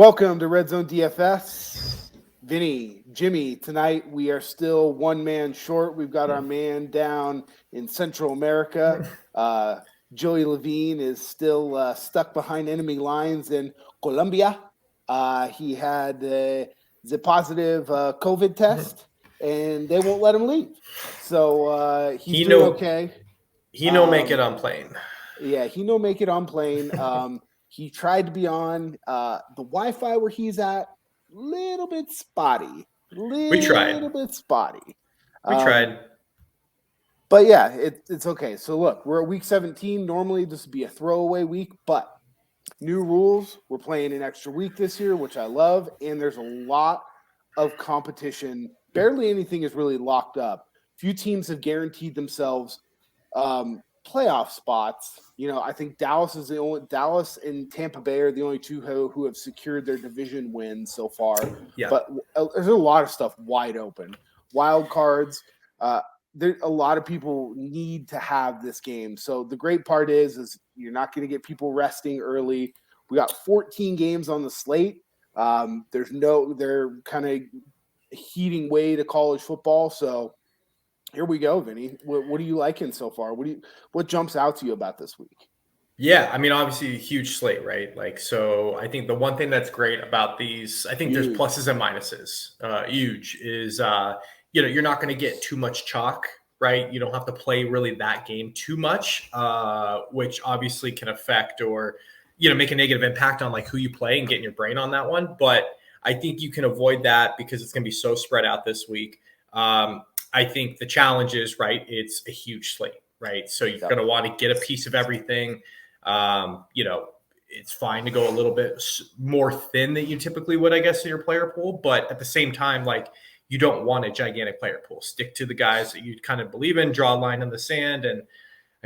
Welcome to Red Zone DFS. Vinnie, Jimmy, tonight we are still one man short. We've got our man down in Central America. Joey Levine is still stuck behind enemy lines in Colombia. He had the positive COVID test, and they won't let him leave. So he's doing okay. He no make it on plane. Yeah, he no make it on plane. He tried to be on the Wi-Fi where he's at, little bit spotty. We tried. We tried. But yeah, it's okay. So look, we're at week 17. Normally this would be a throwaway week, but new rules. We're playing an extra week this year, which I love, and there's a lot of competition. Barely anything is really locked up. Few teams have guaranteed themselves playoff spots. You know, I think Dallas and Tampa Bay are the only two who have secured their division wins so far. Yeah. But there's a lot of stuff wide open. Wild cards. There a lot of people need to have this game. So the great part is you're not going to get people resting early. We got 14 games on the slate. They're kind of heating way to college football. So here we go, Vinny. What are you liking so far? What jumps out to you about this week? Yeah, I mean, obviously a huge slate, right? Like, so I think the one thing that's great about these, I think there's pluses and minuses. Huge is, you're not going to get too much chalk, right? You don't have to play really that game too much, which obviously can affect or, make a negative impact on like who you play and getting your brain on that one. But I think you can avoid that because it's going to be so spread out this week. I think the challenge is, right, it's a huge slate, right? So you're going to want to get a piece of everything. It's fine to go a little bit more thin than you typically would, I guess, in your player pool. But at the same time, like, you don't want a gigantic player pool. Stick to the guys that you kind of believe in, draw a line in the sand, and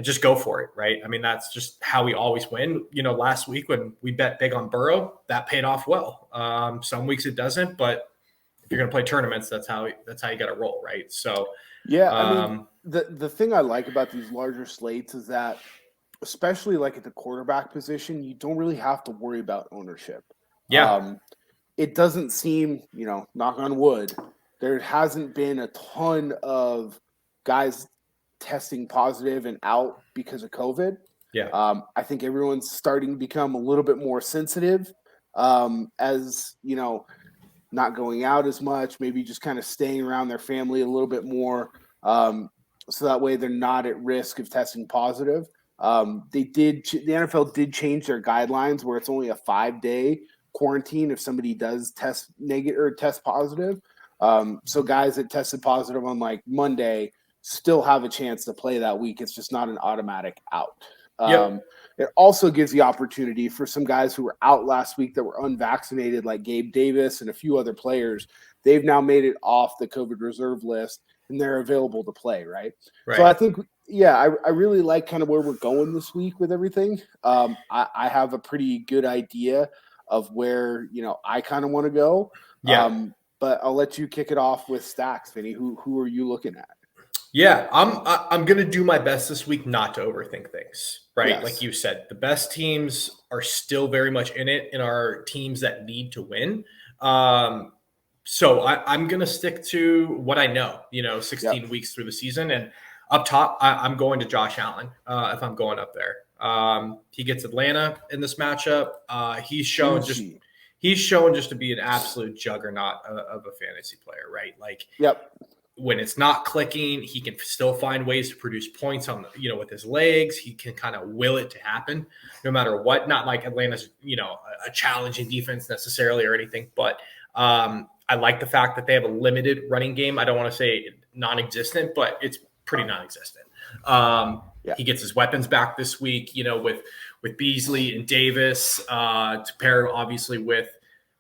just go for it, right? I mean, that's just how we always win. Last week when we bet big on Burrow, that paid off well. Some weeks it doesn't, but if you're going to play tournaments, that's how you got to roll, right? So, yeah, I mean, the thing I like about these larger slates is that, especially like at the quarterback position, you don't really have to worry about ownership. Yeah, it doesn't seem, knock on wood, there hasn't been a ton of guys testing positive and out because of COVID. Yeah, I think everyone's starting to become a little bit more sensitive, as not going out as much, maybe just kind of staying around their family a little bit more, so that way they're not at risk of testing positive. The NFL did change their guidelines where it's only a 5-day quarantine if somebody does test negative or test positive. So guys that tested positive on like Monday still have a chance to play that week. It's just not an automatic out. It also gives the opportunity for some guys who were out last week that were unvaccinated, like Gabe Davis and a few other players. They've now made it off the COVID reserve list and they're available to play. Right. So I think, I really like kind of where we're going this week with everything. I have a pretty good idea of where, I kind of want to go. But I'll let you kick it off with stacks, Vinny. Who are you looking at? Yeah, I'm going to do my best this week not to overthink things, right? Yes. Like you said, the best teams are still very much in it and are teams that need to win. So I'm going to stick to what I know, 16 weeks through the season. And up top, I'm going to Josh Allen if I'm going up there. He gets Atlanta in this matchup. He's shown just to be an absolute juggernaut of a fantasy player, right? Like, when it's not clicking, he can still find ways to produce points on with his legs. He can kind of will it to happen no matter what. Not like Atlanta's, a challenging defense necessarily or anything, but I like the fact that they have a limited running game. I don't want to say non-existent, but it's pretty non-existent. He gets his weapons back this week, with Beasley and Davis to pair obviously with,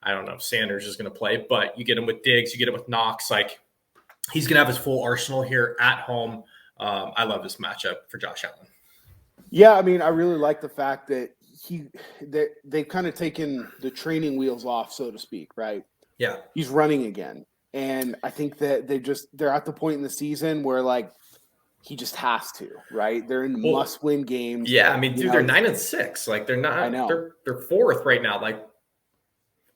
I don't know if Sanders is going to play, but you get him with Diggs, you get him with Knox, like, he's going to have his full arsenal here at home. I love this matchup for Josh Allen. Yeah, I mean, I really like the fact that they've kind of taken the training wheels off, so to speak, right? Yeah. He's running again. And I think that they're at the point in the season where, like, he just has to, right? They're in must-win games. Yeah, I mean, dude, they're 9-6. Like, they're not. I know. They're fourth right now. Like,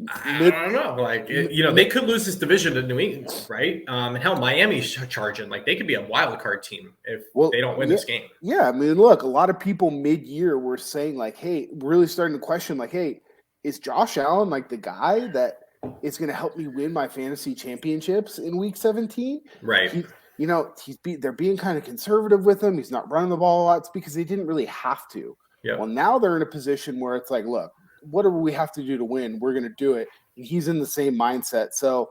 I don't know. Like, they could lose this division to New England, right? And hell, Miami's charging. Like, they could be a wild card team if they don't win this game. Yeah, I mean, look, a lot of people mid-year were saying, like, hey, really starting to question, like, hey, is Josh Allen, like, the guy that is going to help me win my fantasy championships in Week 17? Right. They're being kind of conservative with him. He's not running the ball a lot. It's because they didn't really have to. Yep. Well, now they're in a position where it's like, look, whatever we have to do to win, we're going to do it. And he's in the same mindset. So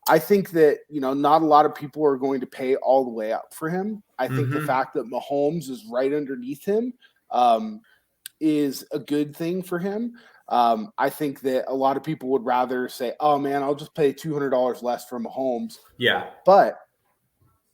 I think that, not a lot of people are going to pay all the way up for him. I think the fact that Mahomes is right underneath him is a good thing for him. I think that a lot of people would rather say, oh, man, I'll just pay $200 less for Mahomes. Yeah. But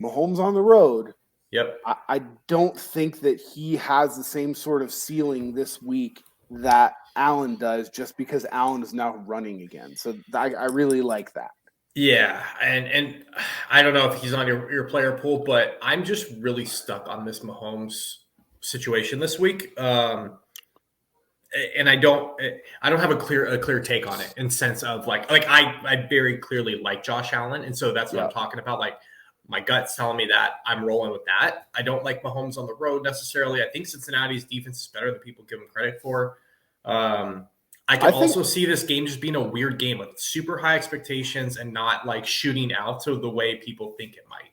Mahomes on the road, yep. I don't think that he has the same sort of ceiling this week that Allen does, just because Allen is now running again. So I really like that. Yeah, and I don't know if he's on your player pool, but I'm just really stuck on this Mahomes situation this week. And I don't have a clear take on it, in sense of like I very clearly like Josh Allen, and so that's what I'm talking about. Like, my gut's telling me that I'm rolling with that. I don't like Mahomes on the road necessarily. I think Cincinnati's defense is better than people give him credit for. I can also see this game just being a weird game with super high expectations and not like shooting out to the way people think it might.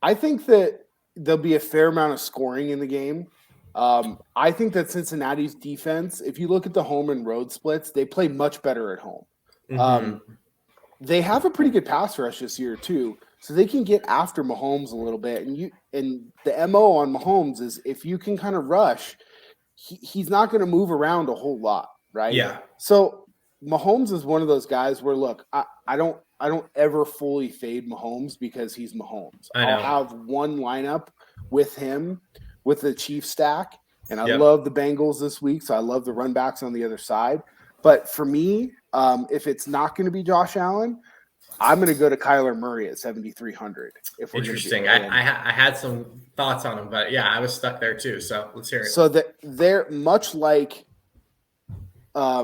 I think that there'll be a fair amount of scoring in the game. I think that Cincinnati's defense, if you look at the home and road splits, they play much better at home. They have a pretty good pass rush this year too, so they can get after Mahomes a little bit. And the MO on Mahomes is, if you can kind of rush, he's not going to move around a whole lot, right? Yeah. So Mahomes is one of those guys where, look, I don't ever fully fade Mahomes because he's Mahomes. I'll have one lineup with him with the Chiefs stack, and I love the Bengals this week, so I love the run backs on the other side. But for me, if it's not going to be Josh Allen, I'm going to go to Kyler Murray at 7,300. Interesting. I had some thoughts on him, but yeah, I was stuck there too. So let's hear it. So that they're much like the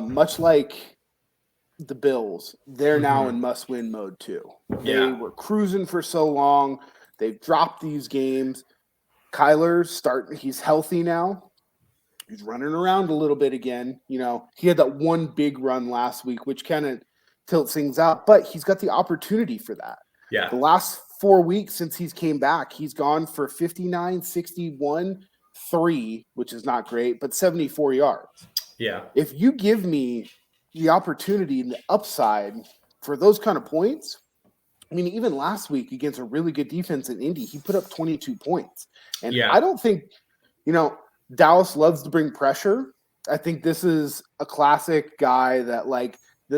Bills. They're now in must-win mode too. They were cruising for so long. They've dropped these games. Kyler's he's healthy now. He's running around a little bit again. He had that one big run last week, which kind of tilts things out, but he's got the opportunity for that. Yeah. The last 4 weeks since he's came back, he's gone for 59, 61, 3, which is not great, but 74 yards. Yeah. If you give me the opportunity and the upside for those kind of points, I mean, even last week against a really good defense in Indy, he put up 22 points. And I don't think, Dallas loves to bring pressure. I think this is a classic guy that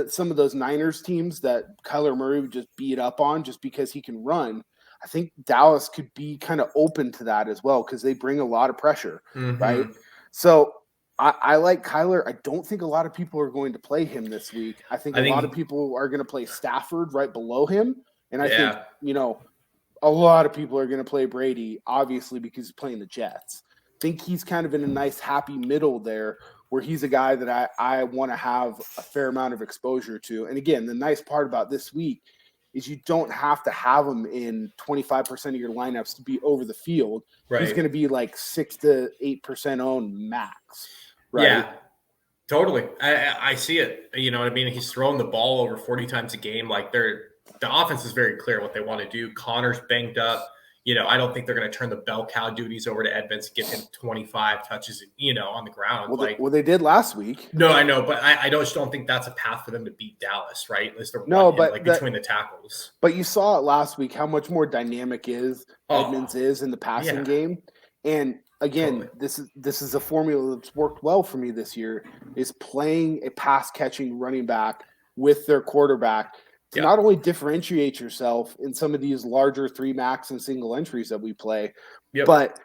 some of those Niners teams that Kyler Murray would just beat up on just because he can run. I think Dallas could be kind of open to that as well, because they bring a lot of pressure, right? So I like Kyler. I don't think a lot of people are going to play him this week. I think a lot of people are going to play Stafford right below him. And I think, a lot of people are going to play Brady, obviously, because he's playing the Jets. I think he's kind of in a nice, happy middle there, where he's a guy that I want to have a fair amount of exposure to. And again, the nice part about this week is you don't have to have him in 25% of your lineups to be over the field. Right. He's going to be like 6 to 8% owned max. Right? Yeah, totally. I see it. You know what I mean? He's throwing the ball over 40 times a game. Like, the offense is very clear what they want to do. Connor's banged up. I don't think they're going to turn the bell cow duties over to Edmonds and give him 25 touches, on the ground. Well, they did last week. No, I know, but I just don't think that's a path for them to beat Dallas, right? At least they're between the tackles. But you saw it last week, how much more dynamic Edmonds is in the passing game. And again, this is a formula that's worked well for me this year, is playing a pass catching running back with their quarterback to not only differentiate yourself in some of these larger 3 max and single entries that we play, but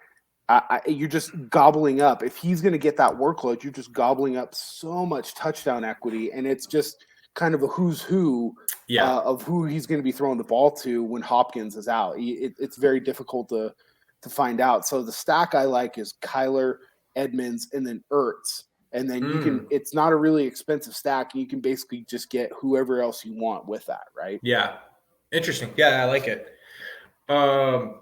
you're just gobbling up. If he's going to get that workload, you're just gobbling up so much touchdown equity, and it's just kind of a who's who of who he's going to be throwing the ball to when Hopkins is out. It's very difficult to find out. So the stack I like is Kyler, Edmonds, and then Ertz. And then it's not a really expensive stack. You can basically just get whoever else you want with that, right? Yeah. Interesting. Yeah, I like it.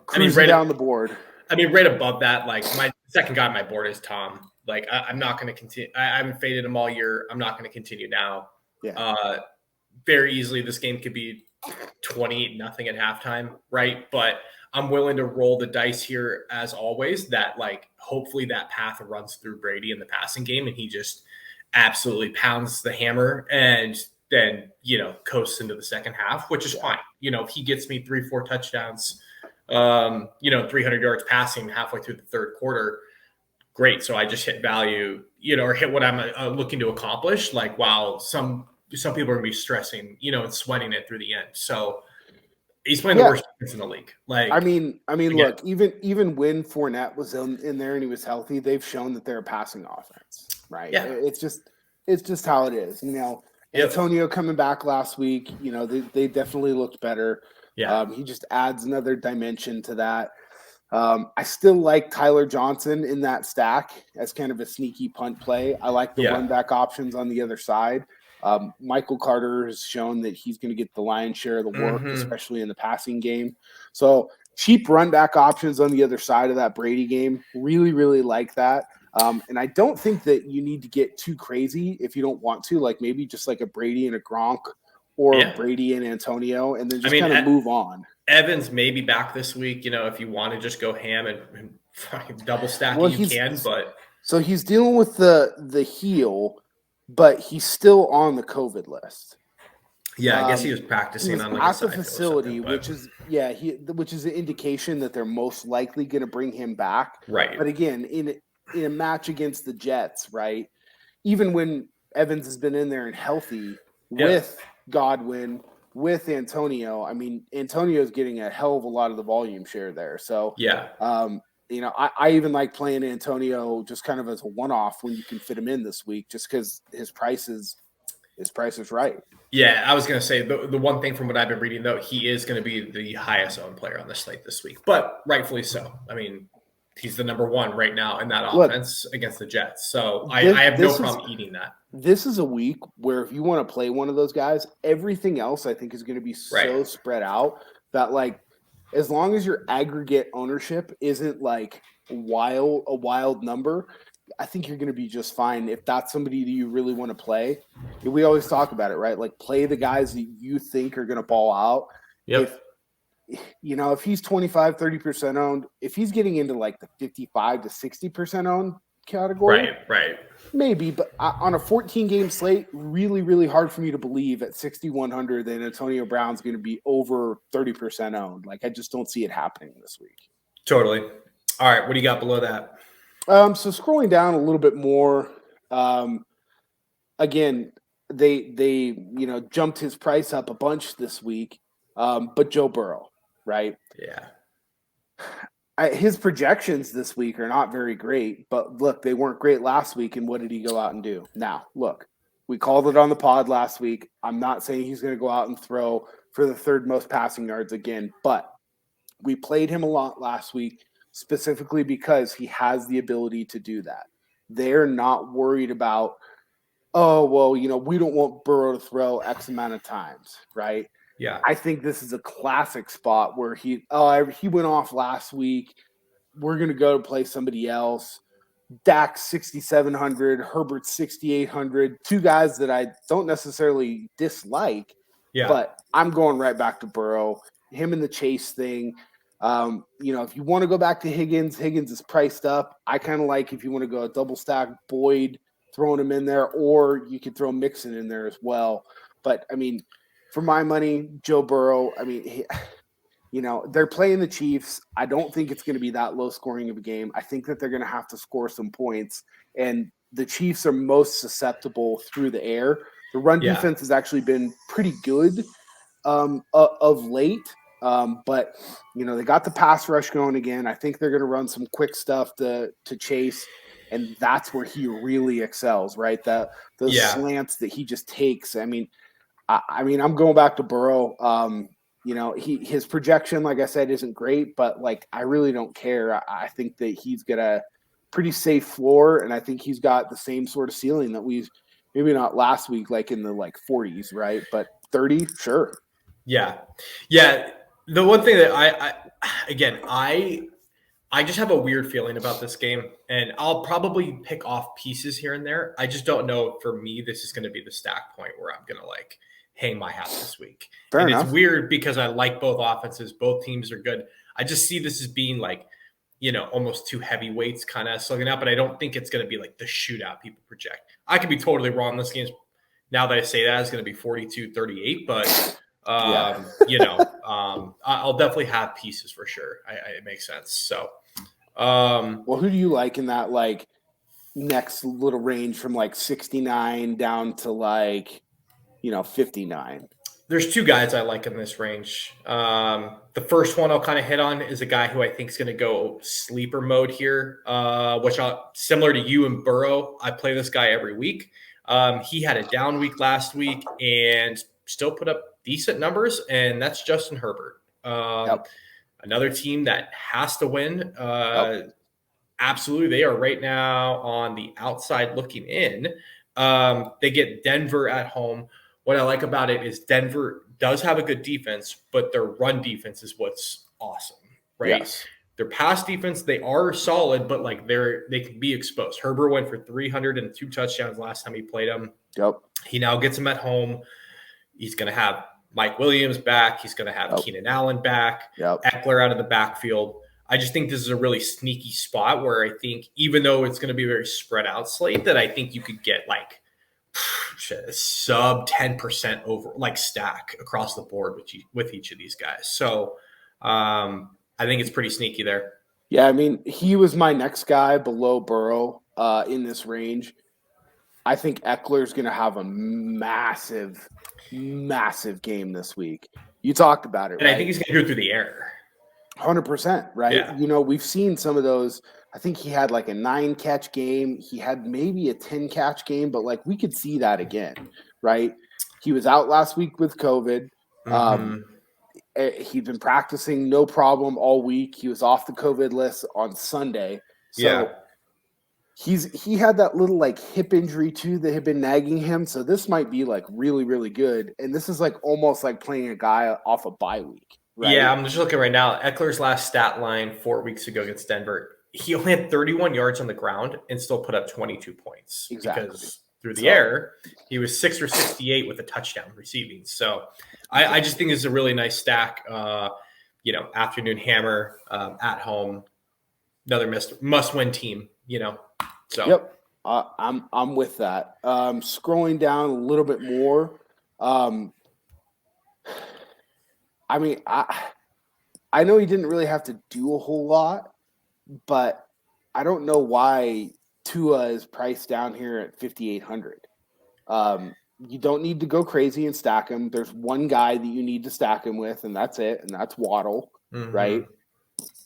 Cruising down the board. I mean, right above that, like my second guy on my board is Tom. Like I'm not going to continue. I haven't faded him all year. I'm not going to continue now. Yeah. Very easily, this game could be 28-0 at halftime, right? But I'm willing to roll the dice here as always that like hopefully that path runs through Brady in the passing game and he just absolutely pounds the hammer and then, coasts into the second half, which is fine. If he gets me 3-4 touchdowns, 300 yards passing halfway through the third quarter, great. So I just hit value, or hit what I'm looking to accomplish. Like, while some people are going to be stressing, and sweating it through the end. So he's playing the worst defense in the league. Like, I mean, look, even when Fournette was in there and he was healthy, they've shown that they're a passing offense, right? Yeah. It's just how it is. Antonio coming back last week, they definitely looked better. Yeah. He just adds another dimension to that. I still like Tyler Johnson in that stack as kind of a sneaky punt play. I like the run back options on the other side. Michael Carter has shown that he's going to get the lion's share of the work, especially in the passing game. So cheap run back options on the other side of that Brady game. Really, really like that. And I don't think that you need to get too crazy if you don't want to, like maybe just like a Brady and a Gronk or Brady and Antonio, and then just kind of move on. Evans may be back this week, if you want to just go ham and fucking double stack you can, but so he's dealing with the heel, but he's still on the COVID list. Yeah, I guess he was practicing on like at the facility, which is an indication that they're most likely going to bring him back. Right. But again, in a match against the Jets, right? Even when Evans has been in there and healthy with Godwin, with Antonio, Antonio's getting a hell of a lot of the volume share there. So I even like playing Antonio just kind of as a one-off when you can fit him in this week, just because his price is right. Yeah, I was going to say the one thing from what I've been reading, though, he is going to be the highest owned player on the slate this week, but rightfully so. He's the number one right now in that offense against the Jets. So I have no problem eating that. This is a week where if you want to play one of those guys, everything else I think is going to be so spread out that like as long as your aggregate ownership isn't like a wild number, I think you're going to be just fine if that's somebody that you really want to play. We always talk about it, right? Like play the guys that you think are going to ball out. Yep. If he's 25, 30% owned, if he's getting into like the 55 to 60% owned category, right, maybe. But on a 14-game slate, really, really hard for me to believe at 6,100 that Antonio Brown's going to be over 30% owned. Like I just don't see it happening this week. Totally. All right, what do you got below that? So scrolling down a little bit more, again, they jumped his price up a bunch this week, but Joe Burrow, right? Yeah. His projections this week are not very great, but look, they weren't great last week, and what did he go out and do? Now, look, we called it on the pod last week. I'm not saying he's going to go out and throw for the third most passing yards again, but we played him a lot last week, specifically because he has the ability to do that. They're not worried about, we don't want Burrow to throw X amount of times, right? Yeah. I think this is a classic spot where he went off last week. We're going to go play somebody else. Dak 6,700, Herbert 6,800, two guys that I don't necessarily dislike, but I'm going right back to Burrow. Him and the Chase thing. If you want to go back to Higgins is priced up. I kind of like if you want to go a double stack Boyd, throwing him in there, or you could throw Mixon in there as well. But for my money, Joe Burrow, they're playing the Chiefs. I don't think it's going to be that low scoring of a game. I think that they're going to have to score some points, and the Chiefs are most susceptible through the air. The run defense has actually been pretty good of late. But they got the pass rush going again. I think they're going to run some quick stuff to Chase, and that's where he really excels, right? Those slants that he just takes. I'm going back to Burrow. His projection, like I said, isn't great, but like I really don't care. I think that he's gonna pretty safe floor, and I think he's got the same sort of ceiling that we've maybe not last week, like in the 40s, right? But 30, sure. Yeah. The one thing that I just have a weird feeling about this game, and I'll probably pick off pieces here and there. I just don't know. For me, this is going to be the stack point where I'm going to hang my hat this week. Fair enough. It's weird because I like both offenses. Both teams are good. I just see this as being almost two heavyweights kind of slugging out, but I don't think it's going to be like the shootout people project. I could be totally wrong. This game's, now that I say that, it's going to be 42-38, but I'll definitely have pieces for sure. It makes sense. So, well, who do you like in that next little range from 69 down to 59? There's two guys I like in this range. The first one I'll kind of hit on is a guy who I think is going to go sleeper mode here, which similar to you and Burrow, I play this guy every week. He had a down week last week and still put up decent numbers, and that's Justin Herbert. Another team that has to win. Absolutely. They are right now on the outside looking in. They get Denver at home. What I like about it is Denver does have a good defense, but their run defense is what's awesome, right? Yes. Their pass defense, they are solid, but they can be exposed. Herbert went for 302 touchdowns last time he played them. Yep. He now gets them at home. He's going to have Mike Williams back. He's going to have Keenan Allen back. Eckler out of the backfield. I just think this is a really sneaky spot where I think, even though it's going to be a very spread out slate, that I think you could get sub 10% over stack across the board with each of these guys. So I think it's pretty sneaky there. Yeah, I mean, he was my next guy below Burrow in this range. I think Eckler's going to have a massive game this week. You talked about it, and right? I think he's going to do it through the air. 100%, right? Yeah. We've seen some of those. I think he had a 9-catch game. He had maybe a 10-catch game, but we could see that again, right? He was out last week with COVID. He'd been practicing no problem all week. He was off the COVID list on Sunday. So he had that little hip injury too that had been nagging him. So this might be really, really good. And this is almost like playing a guy off a bye week. Right? Yeah, I'm just looking right now. Eckler's last stat line 4 weeks ago against Denver, he only had 31 yards on the ground and still put up 22 points. Exactly. Because through the air, he was 6 for 68 with a touchdown receiving. So I just think it's a really nice stack. Afternoon hammer at home, another must-win team. So yep, I'm with that. Scrolling down a little bit more. I mean, I know he didn't really have to do a whole lot, but I don't know why Tua is priced down here at 5,800. You don't need to go crazy and stack him. There's one guy that you need to stack him with, and that's it, and that's Waddle, right?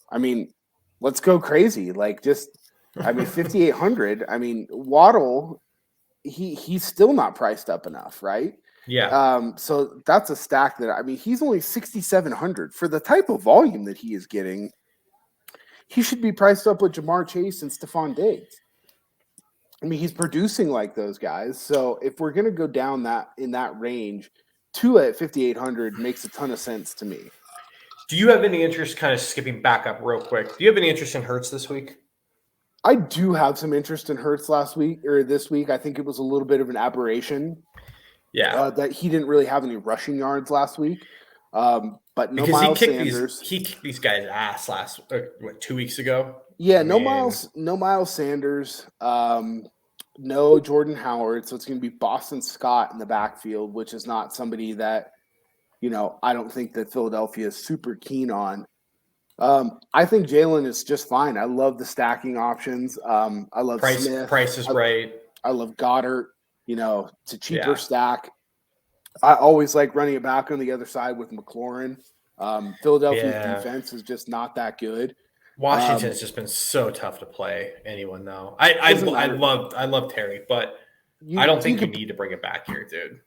I mean, let's go crazy. 5,800. I mean, Waddle, he's still not priced up enough, right? Yeah. So that's a stack he's only 6,700 for the type of volume that he is getting. He should be priced up with Jamar Chase and Stephon Diggs. I mean, he's producing like those guys. So if we're going to go down in that range, Tua at 5,800 makes a ton of sense to me. Do you have any interest, kind of skipping back up real quick, do you have any interest in Hurts this week? I do have some interest in Hurts this week. I think it was a little bit of an aberration. Yeah. That he didn't really have any rushing yards last week. But no because Miles Sanders. He kicked these guys' ass 2 weeks ago? Yeah, no Miles Sanders. No Jordan Howard. So it's going to be Boston Scott in the backfield, which is not somebody that, I don't think that Philadelphia is super keen on. I think Jalen is just fine. I love the stacking options. I love Smith. Price is right. I love Goddard. It's a cheaper stack. I always like running it back on the other side with McLaurin. Philadelphia's defense is just not that good. Washington has just been so tough to play anyone though. I love Terry, but I don't think you need to bring it back here, dude.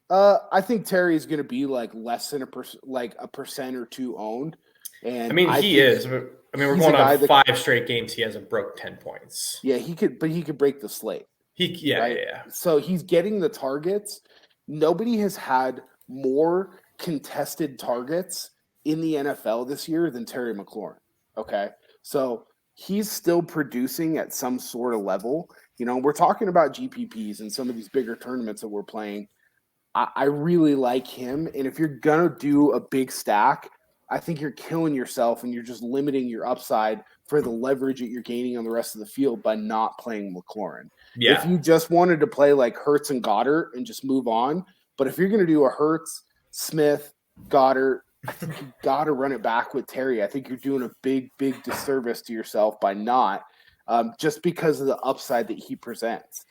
I think Terry is going to be less than a percent or two owned. And he is. I mean, we're he's going a guy on that 5 straight games. He hasn't broke 10 points. yeah, he could break the slate. Right? Yeah. So he's getting the targets. Nobody has had more contested targets in the NFL this year than Terry McLaurin. Okay. So he's still producing at some sort of level. We're talking about GPPs and some of these bigger tournaments that we're playing. I really like him. And if you're going to do a big stack, I think you're killing yourself and you're just limiting your upside for the leverage that you're gaining on the rest of the field by not playing McLaurin. Yeah. If you just wanted to play like Hurts and Goddard and just move on, but if you're going to do a Hurts, Smith, Goddard, I think you got to run it back with Terry. I think you're doing a big, big disservice to yourself by not, just because of the upside that he presents.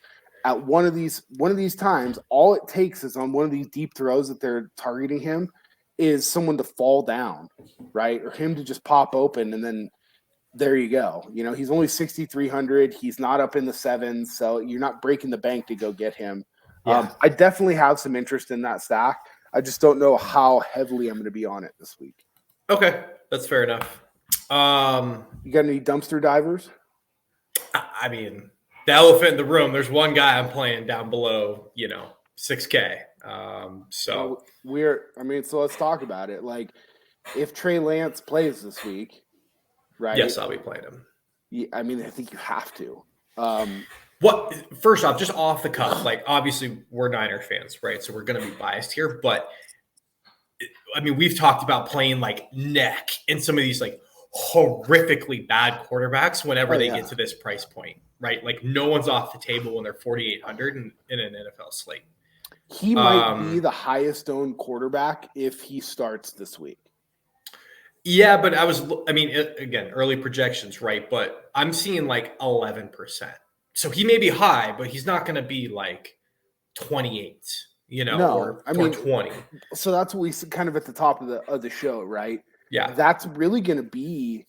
At one of these times, all it takes is on one of these deep throws that they're targeting him is someone to fall down, right? Or him to just pop open, and then there you go. He's only 6,300. He's not up in the sevens, so you're not breaking the bank to go get him. Yeah. I definitely have some interest in that stack. I just don't know how heavily I'm going to be on it this week. Okay, that's fair enough. You got any dumpster divers? I mean, the elephant in the room, there's one guy I'm playing down below, 6K. So let's talk about it. Like, if Trey Lance plays this week, right? Yes, I'll be playing him. Yeah, I think you have to. First off, just off the cuff, like, obviously we're Niner fans, right? So we're going to be biased here, but I mean, we've talked about playing like neck and some of these like horrifically bad quarterbacks whenever they get to this price point, right? Like, no one's off the table when they're 4,800 in an NFL slate. He might be the highest owned quarterback if he starts this week. Yeah, but again, early projections, right? But I'm seeing like 11%. So he may be high, but he's not going to be like 28, or 20. So that's what we said kind of at the top of the show, right? Yeah. That's really going to be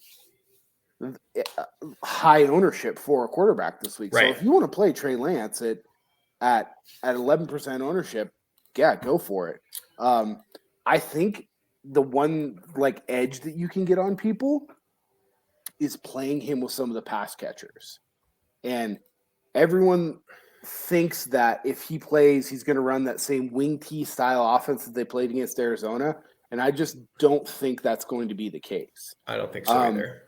high ownership for a quarterback this week. Right. So if you want to play Trey Lance at 11% ownership, yeah, go for it. I think the one like edge that you can get on people is playing him with some of the pass catchers. And everyone thinks that if he plays, he's going to run that same wing T style offense that they played against Arizona. And I just don't think that's going to be the case. I don't think so either.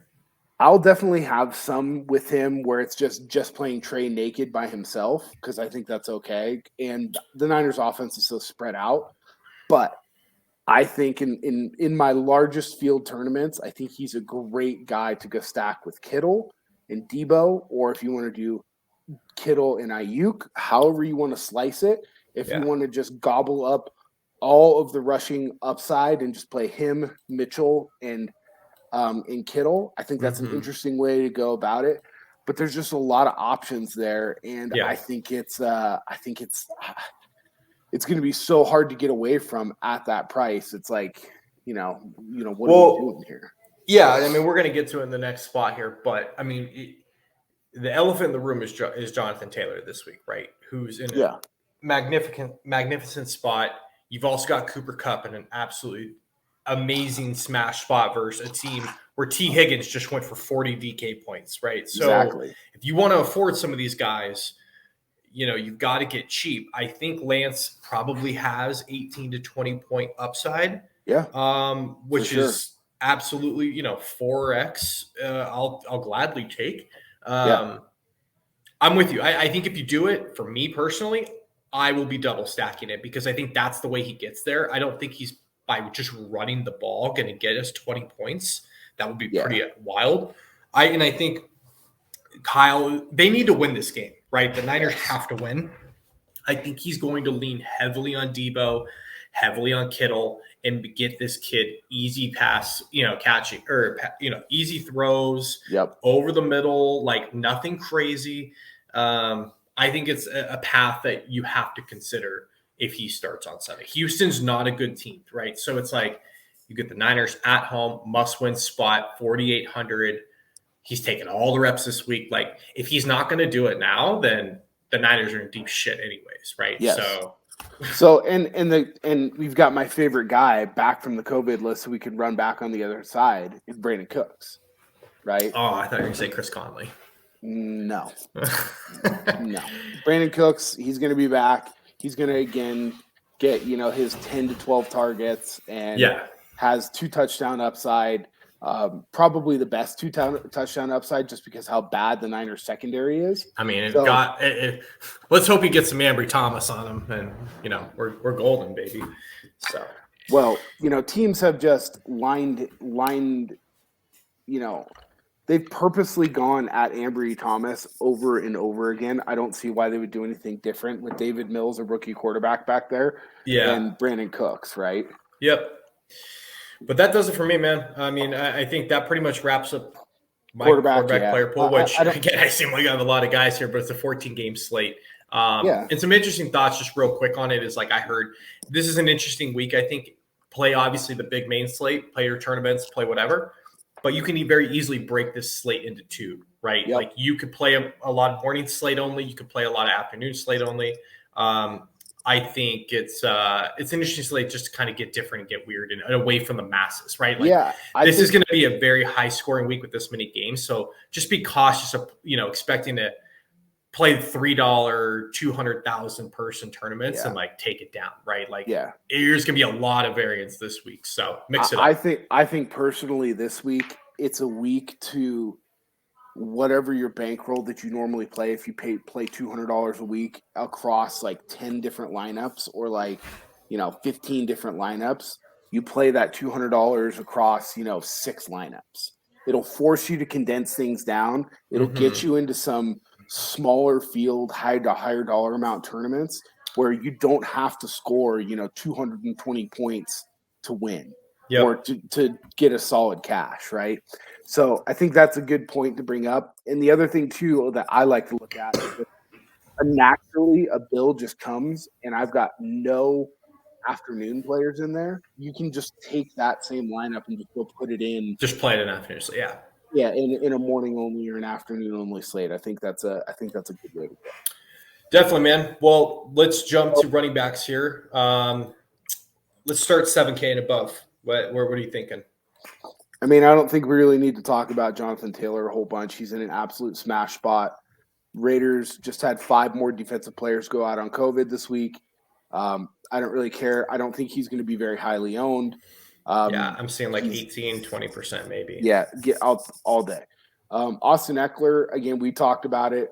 I'll definitely have some with him where it's just playing Trey naked by himself, because I think that's okay. And the Niners offense is so spread out. But I think in my largest field tournaments, I think he's a great guy to go stack with Kittle and Debo, or if you want to do Kittle and Ayuk, however you want to slice it. If you want to just gobble up all of the rushing upside and just play him, Mitchell, and Kittle, I think that's an interesting way to go about it. But there's just a lot of options there, and I think it's going to be so hard to get away from at that price. It's like, what are we doing here? Yeah, I mean, we're going to get to it in the next spot here, but I mean, the elephant in the room is Jonathan Taylor this week, right? Who's in a magnificent spot. You've also got Cooper Kupp in an absolutely amazing smash spot versus a team where T. Higgins just went for 40 DK points, right? So if you want to afford some of these guys, you've got to get cheap. I think Lance probably has 18 to 20 point upside. Yeah. Which is absolutely, 4X. I'll gladly take. I'm with you. I think if you do it, for me personally, I will be double stacking it because I think that's the way he gets there. I don't think he's by just running the ball going to get us 20 points. That would be pretty wild. I think Kyle, they need to win this game, right? The Niners have to win. I think he's going to lean heavily on Debo, heavily on Kittle, and get this kid easy pass, catching, or, easy throws over the middle, like nothing crazy. I think it's a path that you have to consider if he starts on Sunday. Houston's not a good team, right? So it's like you get the Niners at home, must-win spot, 4,800. He's taking all the reps this week. Like, if he's not going to do it now, then the Niners are in deep shit anyways, right? Yes. So and we've got my favorite guy back from the COVID list, so we could run back on the other side, is Brandon Cooks. right? Oh, I thought you were going to say Chris Conley. No. No. Brandon Cooks, he's going to be back. He's going to, again, get, his 10 to 12 targets and has 2 touchdown upside. Probably the best 2 touchdown upside just because how bad the Niners secondary is. I mean, let's hope he gets some Ambry Thomas on him, and we're golden, baby. So, well, teams have just lined. They've purposely gone at Ambry Thomas over and over again. I don't see why they would do anything different with David Mills, a rookie quarterback back there, and Brandon Cooks, right? Yep. But that does it for me, man. I mean, I think that pretty much wraps up my quarterback player pool, which, again, I seem like I have a lot of guys here, but it's a 14-game slate. And some interesting thoughts just real quick on it is, I heard this is an interesting week. I think play, obviously, the big main slate, play your tournaments, play whatever. But you can very easily break this slate into 2, right? Yep. You could play a lot of morning slate only. You could play a lot of afternoon slate only. I think it's an interesting slate just to kind of get different and get weird and away from the masses, right? This is going to be a very high-scoring week with this many games. So just be cautious of, expecting to play $3, 200,000 person tournaments and take it down, right? There's going to be a lot of variance this week. So mix it up. I think personally this week, it's a week to whatever your bankroll that you normally play. If you play $200 a week across 10 different lineups or 15 different lineups, you play that $200 across, 6 lineups. It'll force you to condense things down. It'll get you into some smaller field, higher dollar amount tournaments where you don't have to score, 220 points to win or to get a solid cash, right? So I think that's a good point to bring up. And the other thing too that I like to look at is naturally a build just comes and I've got no afternoon players in there. You can just take that same lineup and just go put it in. Just play it in afternoon. So yeah, in a morning only or an afternoon only slate. I think that's a good way to go. Definitely, man. Well, let's jump to running backs here. Let's start 7K and above. What are you thinking? I mean, I don't think we really need to talk about Jonathan Taylor a whole bunch. He's in an absolute smash spot. Raiders just had 5 more defensive players go out on COVID this week. I don't really care. I don't think he's going to be very highly owned. I'm seeing 18, 20% maybe. Yeah, get out all day. Austin Eckler, again, we talked about it.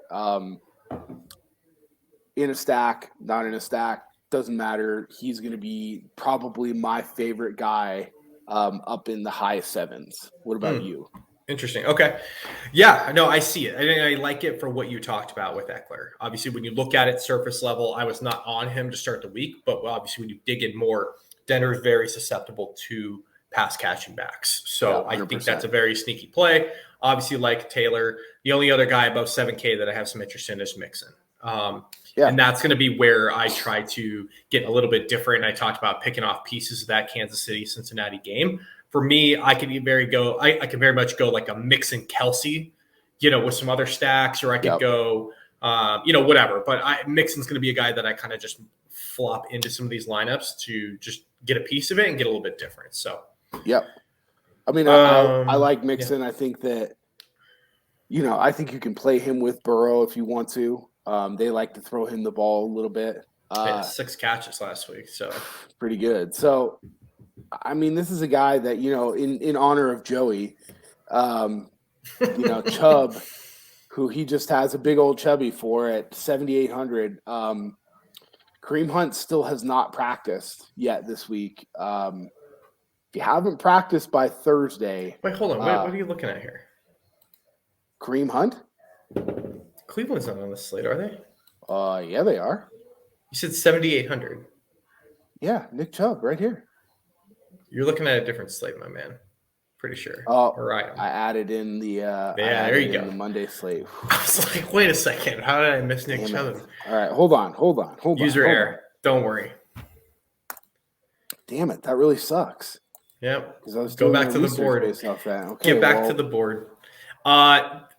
In a stack, not in a stack, doesn't matter. He's going to be probably my favorite guy up in the high 7s. What about you? Interesting. Okay. Yeah, no, I see it. I like it for what you talked about with Eckler. Obviously, when you look at it surface level, I was not on him to start the week, but obviously when you dig in more, Denver is very susceptible to pass catching backs. So I think that's a very sneaky play. Obviously, like Taylor, the only other guy above 7K that I have some interest in is Mixon. And that's going to be where I try to get a little bit different. I talked about picking off pieces of that Kansas City-Cincinnati game. For me, I can very much go like a Mixon Kelsey, with some other stacks, or I could go, whatever. But Mixon's going to be a guy that I kind of just flop into some of these lineups to just get a piece of it and get a little bit different. So, I mean, I like Mixon. I think that, I think you can play him with Burrow if you want to. They like to throw him the ball a little bit. 6 catches last week, so pretty good. So, I mean, this is a guy that, in honor of Joey, Chubb, who he just has a big old chubby for at 7,800. Kareem Hunt still has not practiced yet this week. If you haven't practiced by Thursday. Wait, hold on. What are you looking at here? Kareem Hunt? Cleveland's not on the slate, are they? Yeah, they are. You said 7,800. Yeah, Nick Chubb right here. You're looking at a different slate, my man. Pretty sure. I added in the there you go. The Monday slate. I was like, wait a second. How did I miss Nick Chubb? All right, hold on. User error. Don't worry. Damn it, that really sucks. Yep. Go back to the board. Okay, Get back to the board.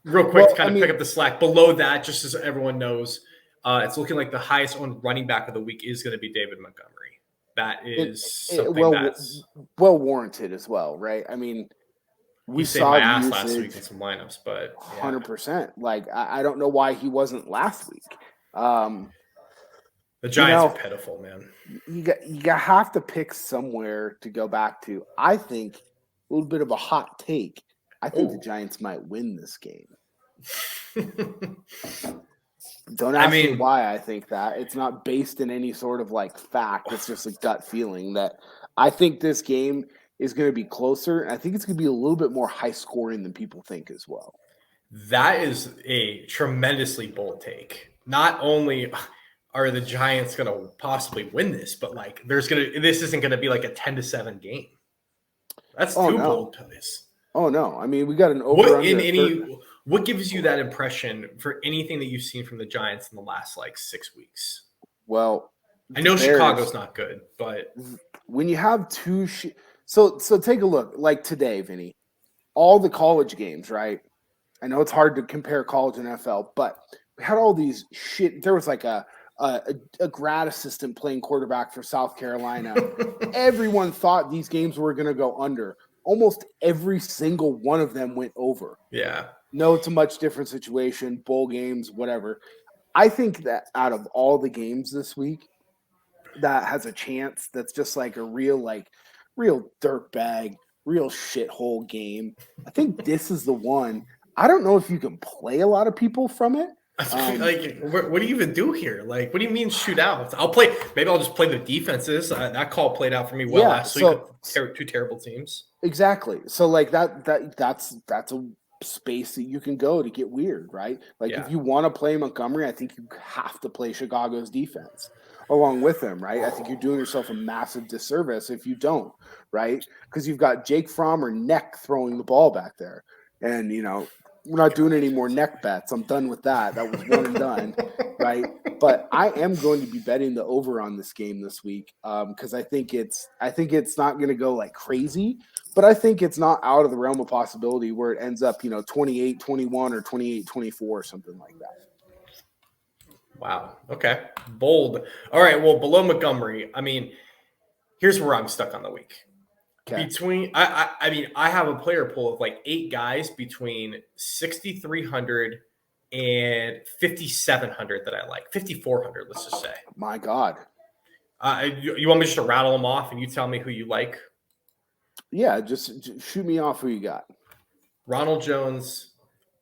Real quick to kind of pick up the slack. Below that, just as everyone knows, it's looking like the highest owned running back of the week is going to be David Montgomery. That is something that's well warranted as well, right? I mean, We saved saw my the ass last week in usage some lineups, but 100%. Like, I don't know why he wasn't last week. The Giants are pitiful, man. You have to pick somewhere to go back to. I think a little bit of a hot take. I think the Giants might win this game. Don't ask me why I think that. It's not based in any sort of like fact. It's just a gut feeling that I think this game is going to be closer. And I think it's going to be a little bit more high scoring than people think as well. That is a tremendously bold take. Not only are the Giants going to possibly win this, but like this isn't going to be like a 10-7 game. That's bold plays. Oh no! I mean, we got an over. What gives you that impression for anything that you've seen from the Giants in the last like 6 weeks? Well, I know Chicago's not good, but when you have so take a look. Like today, Vinny, all the college games, right? I know it's hard to compare college and NFL, but we had all these shit. There was like a grad assistant playing quarterback for South Carolina. Everyone thought these games were going to go under. Almost every single one of them went over. Yeah. No, it's a much different situation, bowl games, whatever. I think that out of all the games this week, that has a chance that's just like a real dirtbag, real shithole game. I think this is the one. I don't know if you can play a lot of people from it. Like, what do you even do here? Like, what do you mean shootouts? Maybe I'll just play the defenses. That call played out for me well last week. Two terrible teams. Exactly. So like that's a space that you can go to get weird, right? Like if you want to play Montgomery, I think you have to play Chicago's defense along with them, right? I think you're doing yourself a massive disservice if you don't, right? Because you've got Jake Fromm or Neck throwing the ball back there, and we're not doing any more neck bets. I'm done with that. That was one and done, right? But I am going to be betting the over on this game this week because I think it's not going to go like crazy, but I think it's not out of the realm of possibility where it ends up 28-21 or 28-24 or something like that. Wow. Okay. Bold. All right. Well, below Montgomery, I mean, here's where I'm stuck on the week. Okay. I have a player pool of like 8 guys between 6,300 and 5,700 that I like. 5,400, let's just say. My God. You want me just to rattle them off and you tell me who you like? Yeah, just shoot me off who you got. Ronald Jones,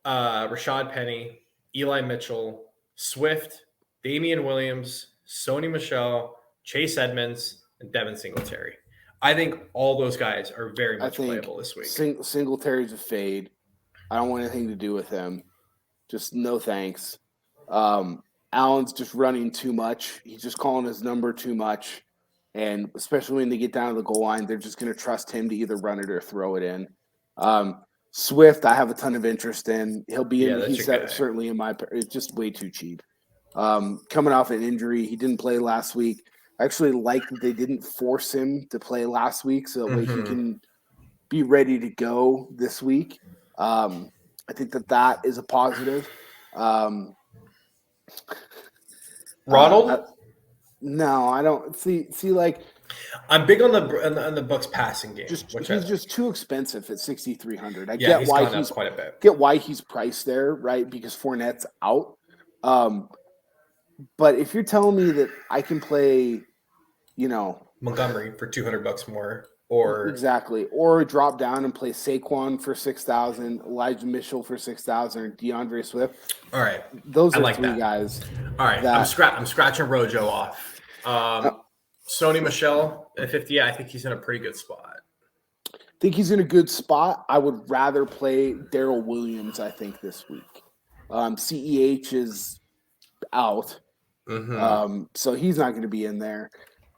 Rashad Penny, Eli Mitchell, Swift, Damian Williams, Sony Michel, Chase Edmonds, and Devin Singletary. I think all those guys are very much playable this week. Singletary's a fade. I don't want anything to do with him. Just no thanks. Allen's just running too much. He's just calling his number too much. And especially when they get down to the goal line, they're just going to trust him to either run it or throw it in. Swift, I have a ton of interest in. He'll be in. He's certainly in my – it's just way too cheap. Coming off an injury. He didn't play last week. I actually like that they didn't force him to play last week so that way he can be ready to go this week. I think that is a positive. Ronald? No, I don't see like I'm big on the Bucks passing game. He's just too expensive at 6,300. I get why he's quite a bit. Get why he's priced there, right? Because Fournette's out. But if you're telling me that I can play, Montgomery for $200 more, or drop down and play Saquon for 6,000, Elijah Mitchell for 6,000, or DeAndre Swift. All right, those are like 3 guys. All right, I'm scratching Rojo off. Sony Michel at 50. I think he's in a pretty good spot. I would rather play Darrell Williams. I think this week, CEH is out. So he's not going to be in there.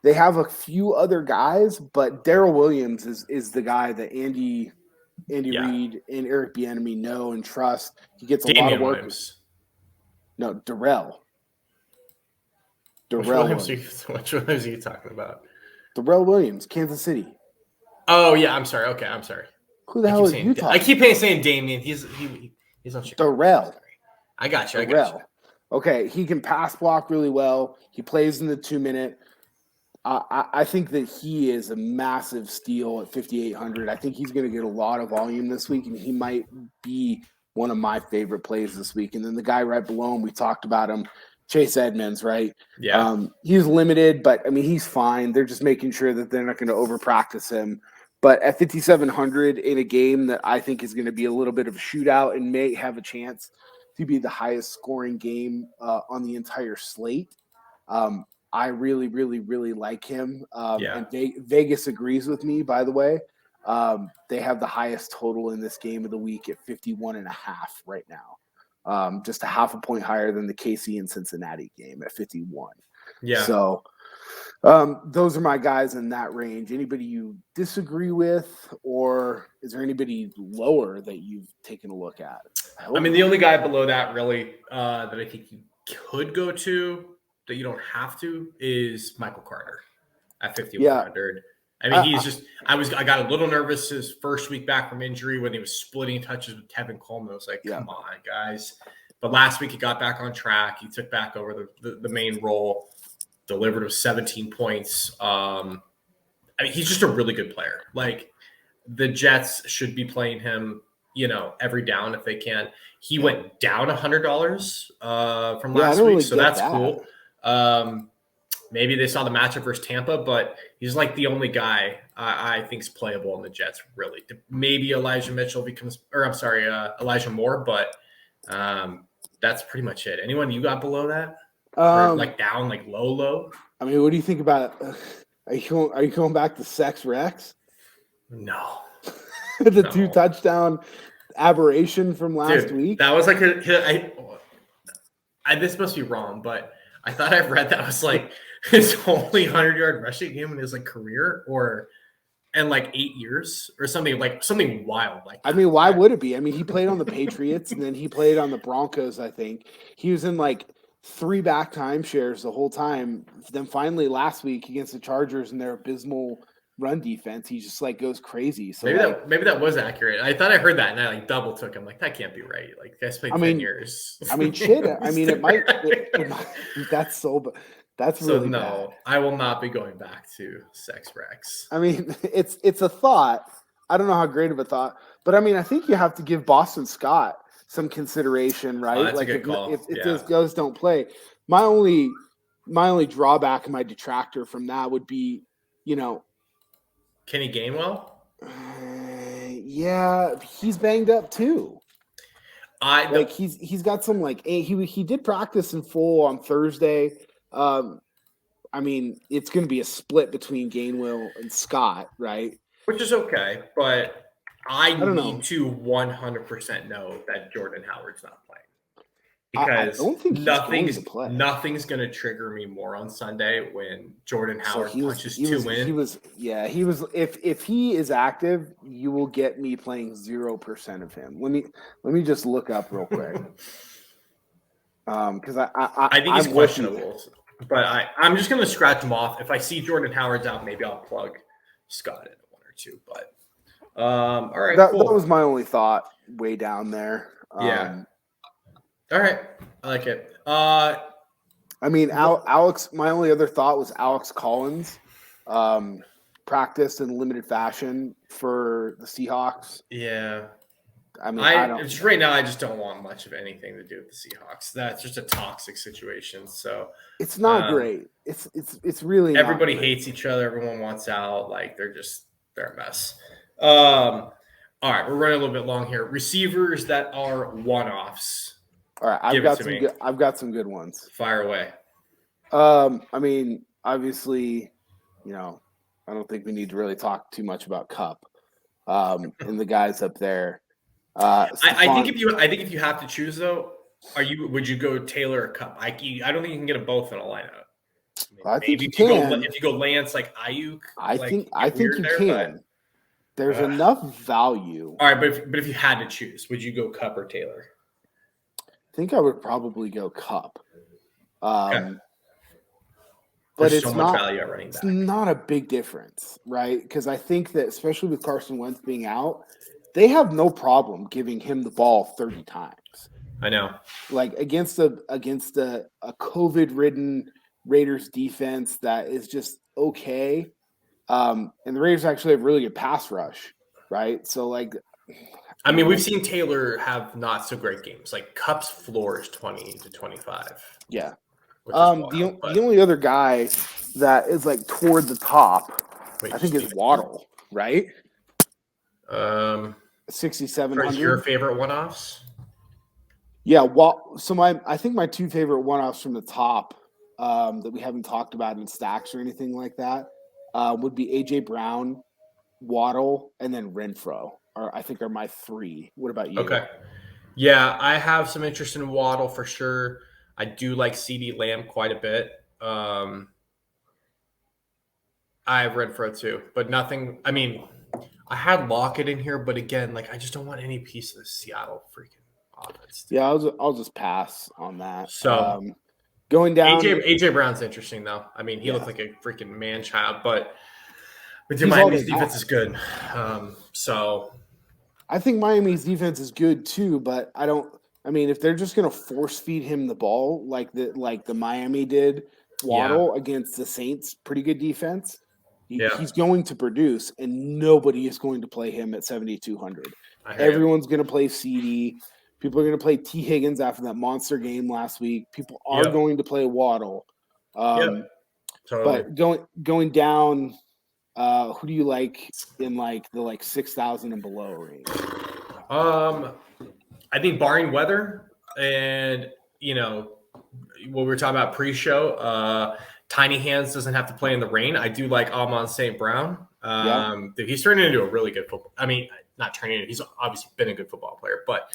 They have a few other guys, but Darrell Williams is the guy that Andy Reid and Eric Bieniemy know and trust. He gets a lot of work. No, Darrell. Which Williams are you talking about? Darrell Williams, Kansas City. Oh yeah, I'm sorry. Okay, I'm sorry. Who the hell are you talking? I keep saying Damian. He's on Chicago. Darrell. I got you. Okay, he can pass block really well. He plays in the 2-minute. I think that he is a massive steal at 5,800. I think he's going to get a lot of volume this week, and he might be one of my favorite plays this week. And then the guy right below him, we talked about him, Chase Edmonds, right? Yeah. He's limited, but I mean, he's fine. They're just making sure that they're not going to over practice him. But at 5,700 in a game that I think is going to be a little bit of a shootout and may have a chance to be the highest scoring game on the entire slate, I really, really, really like him. And Vegas agrees with me, by the way. They have the highest total in this game of the week at 51.5 right now. Just a half a point higher than the KC and Cincinnati game at 51. Yeah. So those are my guys in that range. Anybody you disagree with, or is there anybody lower that you've taken a look at? I mean, the only guy below that really that I think you could go to that you don't have to is Michael Carter at 5,100. I mean, he's just I got a little nervous his first week back from injury when he was splitting touches with Kevin Coleman. I was like, come on, guys. But last week he got back on track. He took back over the main role, delivered with 17 points. I mean, he's just a really good player. Like, the Jets should be playing him, every down if they can. He went down $100 from last week, so that's cool. Maybe they saw the matchup versus Tampa, but he's like the only guy I think is playable in the Jets, really. Maybe Elijah Moore, but that's pretty much it. Anyone you got below that? Or like down, like low? I mean, what do you think about it? Are you going back to Sex Rex? No. The 2-touchdown aberration from last week? That was like this must be wrong, but I thought I read that was like his only 100-yard rushing game in his like career and like 8 years or something wild like that. I mean, why would it be? I mean, he played on the Patriots and then he played on the Broncos, I think. He was in like 3 back timeshares the whole time. Then finally last week against the Chargers and their abysmal run defense, he just like goes crazy. So maybe that was accurate. I thought I heard that and I like double took. I'm like, that can't be right. Like, guys played 10 years. I mean, shit. I mean, it might. That's really no. Bad. I will not be going back to Sex Rex. I mean, it's a thought. I don't know how great of a thought, but I mean, I think you have to give Boston Scott some consideration, right? That's like, a good call. If those guys don't play, my only drawback and my detractor from that would be, Kenny Gainwell? Yeah, he's banged up too. He's got some he did practice in full on Thursday. I mean, it's going to be a split between Gainwell and Scott, right? Which is okay, but I need to 100% know that Jordan Howard's not playing. Because I don't think nothing's going to trigger me more on Sunday when Jordan Howard punches 2 in. He was. If he is active, you will get me playing 0% of him. Let me just look up real quick. Because I think he's questionable, but I'm just going to scratch him off. If I see Jordan Howard's out, maybe I'll plug Scott in 1 or 2. But all right, cool. That was my only thought. Way down there. Yeah. All right. I like it. I mean, Alex, my only other thought was Alex Collins practiced in limited fashion for the Seahawks. Yeah. I mean, just right now, I just don't want much of anything to do with the Seahawks. That's just a toxic situation. So it's not great. It's really everybody hates each other. Everyone wants out. Like they're a mess. All right, we're running a little bit long here. Receivers that are one-offs. All right, I've got some good ones. Fire away. I mean, obviously, I don't think we need to really talk too much about Kupp and the guys up there. I think if you have to choose though, would you go Taylor or Kupp? I don't think you can get them both in a lineup. I think you can. If you go Lance like Ayuk, I think you can. There's enough value. All right, but if you had to choose, would you go Kupp or Taylor? I think I would probably go Kupp. Okay. But There's so much value at running back. It's not a big difference, right? Because I think that especially with Carson Wentz being out, they have no problem giving him the ball 30 times. I know. Like against a COVID-ridden Raiders defense that is just okay. And the Raiders actually have really good pass rush, right? So like, I mean, we've seen Taylor have not so great games. Like Cup's floor is 20 to 25. Yeah. Which is wild, The only other guy that is like toward the top, I think, is Waddle, right? 6,700. Your favorite one-offs? Yeah. So I think my two favorite one-offs from the top that we haven't talked about in stacks or anything like that would be AJ Brown, Waddle, and then Renfro. I think are my three. What about you? Okay. Yeah, I have some interest in Waddle for sure. I do like CD Lamb quite a bit. I have Renfro too, but nothing. I mean, I had Lockett in here, but again, like I just don't want any piece of the Seattle freaking offense. Dude. Yeah, I'll just pass on that. So going down, AJ Brown's interesting though. I mean, he looked like a freaking man child, but Miami's defense is good. So I think Miami's defense is good too, but I mean, if they're just going to force feed him the ball like the Miami did Waddle against the Saints, pretty good defense, he's going to produce, and nobody is going to play him at 7,200. Everyone's going to play CD. People are going to play T. Higgins after that monster game last week. People are going to play Waddle. Totally. But going down, who do you like in like the 6,000 and below range? I think barring weather and what we were talking about pre-show, Tiny Hands doesn't have to play in the rain. I do like Amon St. Brown. He's turning into a really good football. I mean, not turning into. He's obviously been a good football player, but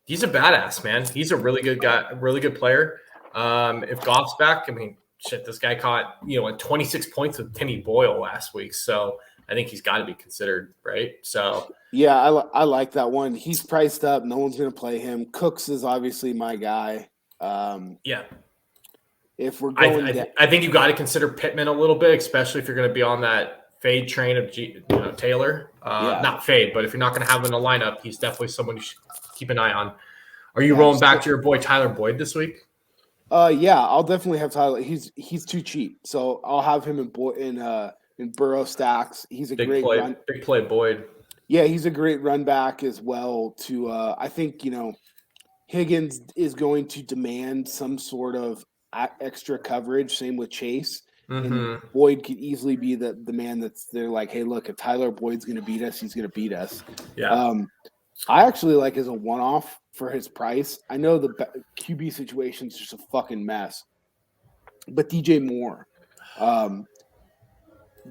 he's a badass, man. He's a really good guy, a really good player. If Goff's back, I mean, shit, this guy caught 26 points with Timmy Boyle last week, so I think he's got to be considered, right? So yeah, I like that one. He's priced up. No one's going to play him. Cooks is obviously my guy. If we're going, I think you got to consider Pittman a little bit, especially if you're going to be on that fade train of Taylor. Not fade, but if you're not going to have him in a lineup, he's definitely someone you should keep an eye on. Are you rolling back to your boy Tyler Boyd this week? I'll definitely have Tyler. He's too cheap, so I'll have him in Burrow stacks. He's a big play Boyd. Yeah, he's a great run back as well. I think Higgins is going to demand some sort of extra coverage. Same with Chase. And Boyd could easily be the man that's there. Like, hey, look, if Tyler Boyd's going to beat us, he's going to beat us. Yeah. I actually like as a one-off for his price. I know the QB situation is just a fucking mess, but DJ Moore,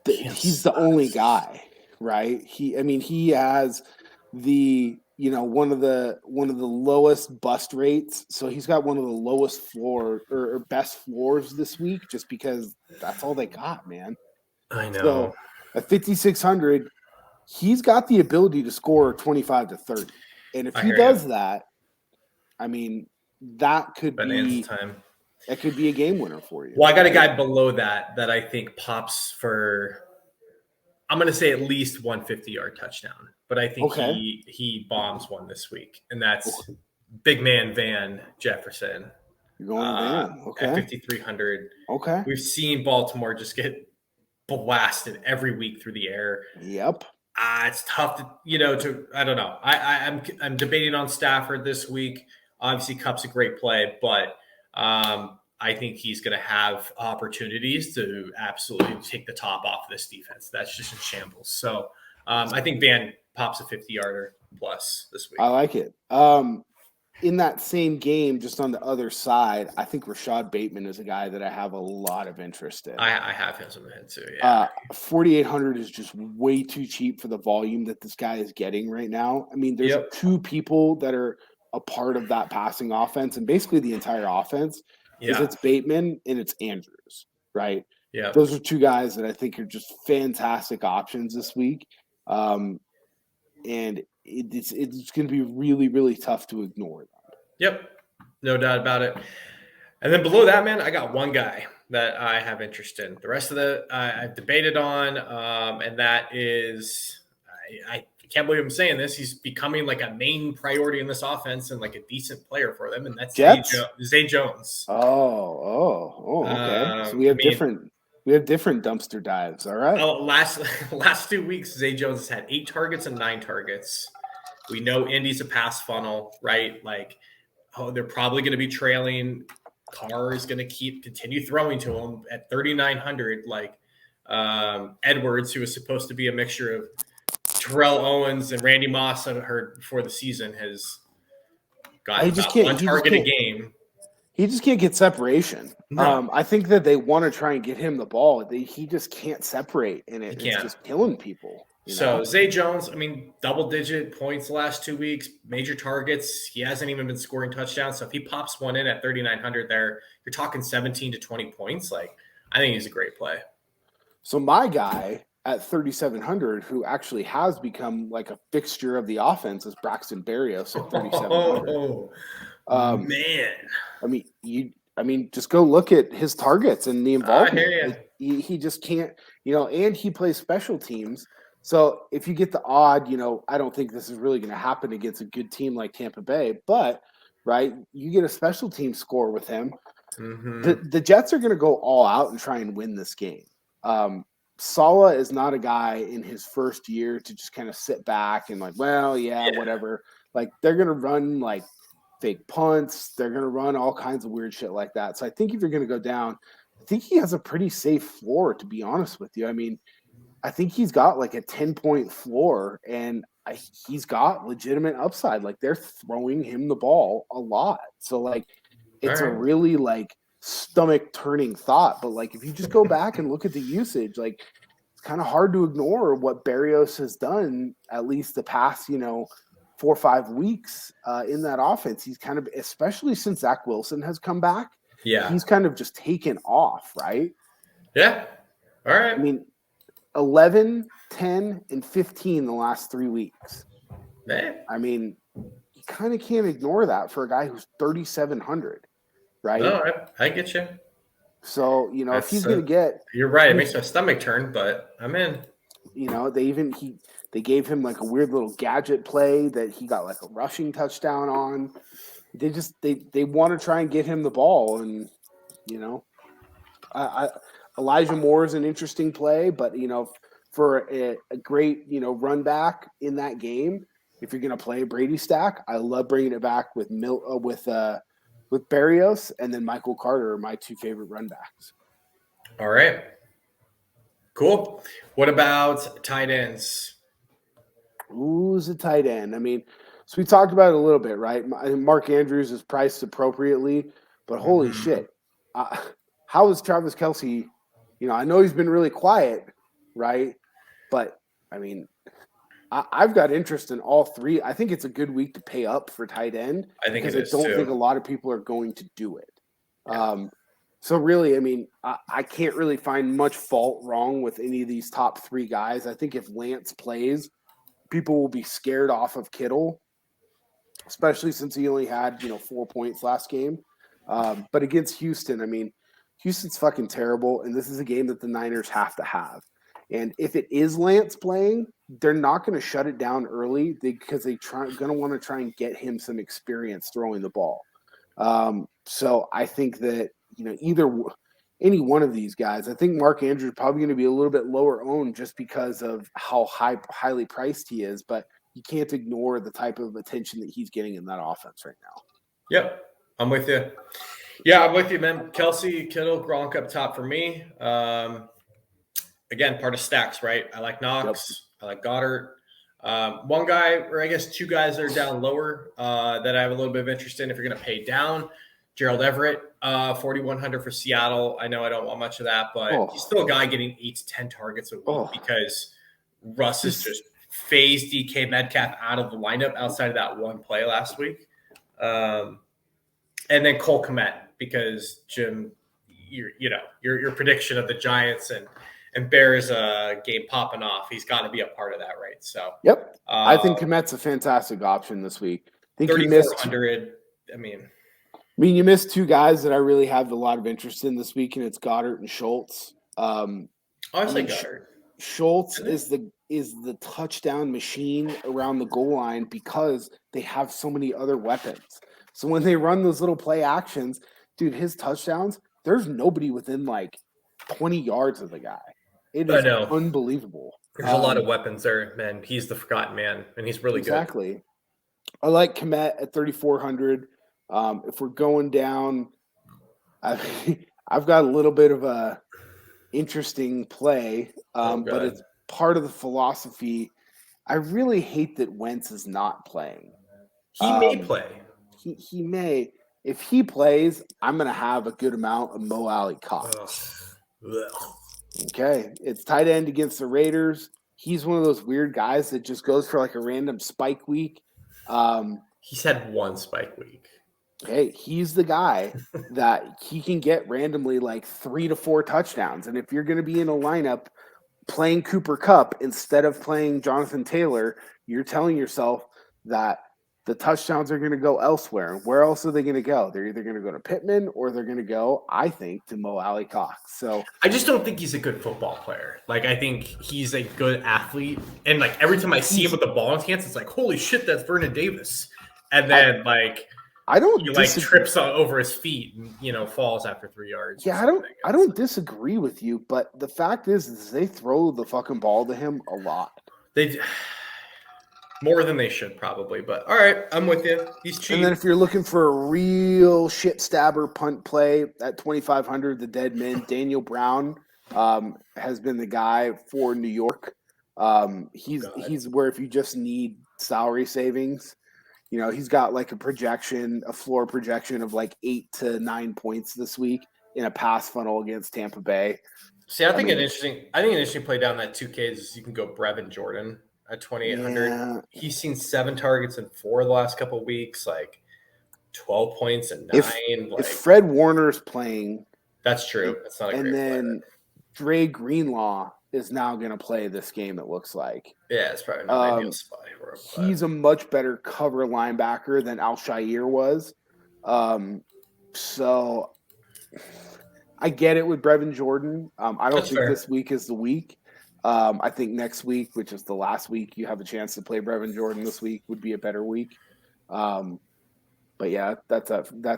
he's the only guy, right? He has the one of the lowest bust rates, so he's got one of the lowest floor or best floors this week, just because that's all they got, man. I know. So at 5,600. He's got the ability to score 25 to 30. And if he does that, I mean, that could be a game winner for you. Well, I got a guy below that I think pops for, I'm going to say at least 150-yard touchdown. But I think he bombs one this week. And that's big man Van Jefferson. You're going Van. Okay. At 5,300. Okay. We've seen Baltimore just get blasted every week through the air. Yep. It's tough to I don't know. I'm debating on Stafford this week. Obviously, Kupp's a great play, but I think he's going to have opportunities to absolutely take the top off of this defense. That's just in shambles. So I think Van pops a 50-yarder plus this week. I like it. In that same game, just on the other side, I think Rashad Bateman is a guy that I have a lot of interest in. I have him in my head too. Yeah, 4,800 is just way too cheap for the volume that this guy is getting right now. I mean, there's two people that are a part of that passing offense, and basically the entire offense is it's Bateman and it's Andrews, right? Yeah, those are two guys that I think are just fantastic options this week, and it's going to be really, really tough to ignore them. Yep, no doubt about it. And then below that, man, I got one guy that I have interest in. The rest of I've debated on, and that is can't believe I'm saying this. He's becoming like a main priority in this offense and like a decent player for them, and that's Zay Jones. Okay. So we have different dumpster dives. All right. Last 2 weeks, Zay Jones has had 8 targets and 9 targets. We know Indy's a pass funnel, right? Like, they're probably going to be trailing. Carr is going to continue throwing to him at 3,900. Like Edwards, who was supposed to be a mixture of Terrell Owens and Randy Moss, I've heard before the season, has gotten about 1 target a game. He just can't get separation. No. I think that they want to try and get him the ball. He just can't separate, and it's just killing people. So Zay Jones, double-digit points the last 2 weeks, major targets. He hasn't even been scoring touchdowns. So if he pops one in at 3,900 there, you're talking 17 to 20 points. Like, I think he's a great play. So my guy at 3,700, who actually has become like a fixture of the offense, is Braxton Berrios at 3,700. Man. Just go look at his targets and the involvement. He just can't, and he plays special teams. So if you get the odd, I don't think this is really going to happen against a good team like Tampa Bay, but right, you get a special team score with him. Mm-hmm. The Jets are going to go all out and try and win this game. Saleh is not a guy in his first year to just kind of sit back and whatever. Like, they're going to run like fake punts. They're going to run all kinds of weird shit like that. So I think if you're going to go down, I think he has a pretty safe floor, to be honest with you. I think he's got like a 10-point floor, and he's got legitimate upside. Like, they're throwing him the ball a lot. So like, it's a really like stomach turning thought. But like, if you just go back and look at the usage, like, it's kind of hard to ignore what Berrios has done at least the past, 4 or 5 weeks in that offense. He's kind of, especially since Zach Wilson has come back. Yeah. He's kind of just taken off, right? Yeah. All right. 11, 10, and 15 the last 3 weeks. Man. You kind of can't ignore that for a guy who's 3,700, right? No, I get you. So, if he's going to get... You're right. It makes my stomach turn, but I'm in. They gave him like a weird little gadget play that he got like a rushing touchdown on. They want to try and get him the ball, and Elijah Moore is an interesting play, but for a great run back in that game, if you're going to play a Brady stack, I love bringing it back with Berrios and then Michael Carter are my 2 favorite run backs. All right, cool. What about tight ends? Who's a tight end? So we talked about it a little bit, right? Mark Andrews is priced appropriately, but holy shit. How is Travis Kelce? I know he's been really quiet, right? But, I've got interest in all 3. I think it's a good week to pay up for tight end. I think because I don't think a lot of people are going to do it. Yeah. So really, I can't really find much fault wrong with any of these top 3 guys. I think if Lance plays, people will be scared off of Kittle, especially since he only had, 4 points last game. But against Houston, Houston's fucking terrible, and this is a game that the Niners have to have. And if it is Lance playing, they're not going to shut it down early because they're going to want to try and get him some experience throwing the ball. So I think that, any one of these guys, I think Mark Andrews is probably going to be a little bit lower owned just because of how highly priced he is, but you can't ignore the type of attention that he's getting in that offense right now. Yep, I'm with you. Yeah, I'm with you, man. Kelce, Kittle, Gronk up top for me. Again, part of stacks, right? I like Knox. Yep. I like Goddard. One guy, or I guess 2 guys that are down lower that I have a little bit of interest in if you're going to pay down. Gerald Everett, 4,100 for Seattle. I know I don't want much of that, but he's still a guy getting 8 to 10 targets a week because Russ has just phased DK Metcalf out of the lineup outside of that one play last week. And then Cole Kmet, because Jim, your prediction of the Giants and Bears game popping off, he's got to be a part of that, right? So yep, I think Kmet's a fantastic option this week. I think 3,400. You missed 2 guys that I really have a lot of interest in this week, and it's Goddard and Schultz. I like Goddard. Schultz is is the touchdown machine around the goal line because they have so many other weapons. So when they run those little play actions, dude, his touchdowns, there's nobody within like 20 yards of the guy. It I is know. unbelievable. There's a lot of weapons there, man. He's the forgotten man, and he's really Exactly. I like Kmet at 3,400. If we're going down, I've got a little bit of a interesting play, but it's part of the philosophy. I really hate that Wentz is not playing. He may play. He may. If he plays, I'm going to have a good amount of Mo Alley Cox. Okay. It's tight end against the Raiders. He's one of those weird guys that just goes for like a random spike week. He's had one spike week. Hey, he's the guy that he can get randomly like 3 to 4 touchdowns. And if you're going to be in a lineup playing Cooper Kupp instead of playing Jonathan Taylor, you're telling yourself that the touchdowns are going to go elsewhere. Where else are they going to go? They're either going to go to Pittman or they're going to go, I think, to Mo Alley Cox. So I just don't think he's a good football player. Like, I think he's a good athlete. And like every time I see him with the ball in his hands, it's like, holy shit, that's Vernon Davis. And then he trips over his feet and falls after 3 yards. Yeah, I don't disagree with you, but the fact is they throw the fucking ball to him a lot. They more than they should probably, but all right, I'm with you. He's cheap. And then if you're looking for a real shit stabber punt play at 2,500, the dead man Daniel Brown has been the guy for New York. He's where if you just need salary savings. He's got like a floor projection of like 8 to 9 points this week in a pass funnel against Tampa Bay. See, I think an interesting play down that 2K is you can go Brevin Jordan at 2,800. Yeah. He's seen 7 targets in 4 of the last couple of weeks, like 12 points and 9. If Fred Warner's playing, that's true. That's not a great play. And then Dre Greenlaw is now going to play this game, it looks like. Yeah, it's probably not an ideal spot for him. He's a much better cover linebacker than Al-Shaair was. So I get it with Brevin Jordan. I don't think this week is the week. I think next week, which is the last week you have a chance to play Brevin Jordan this week, would be a better week. But yeah, that's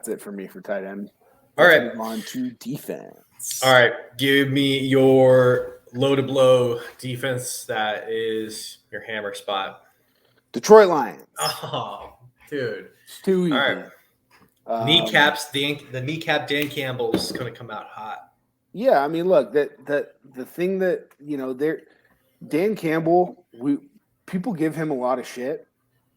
it for me for tight end. All right. Move on to defense. All right. Give me your low-to-blow defense that is your hammer spot. Detroit Lions. Oh, dude. It's too easy. All right. The kneecap Dan Campbell is going to come out hot. Yeah, I mean, look, the thing that, Dan Campbell, people give him a lot of shit.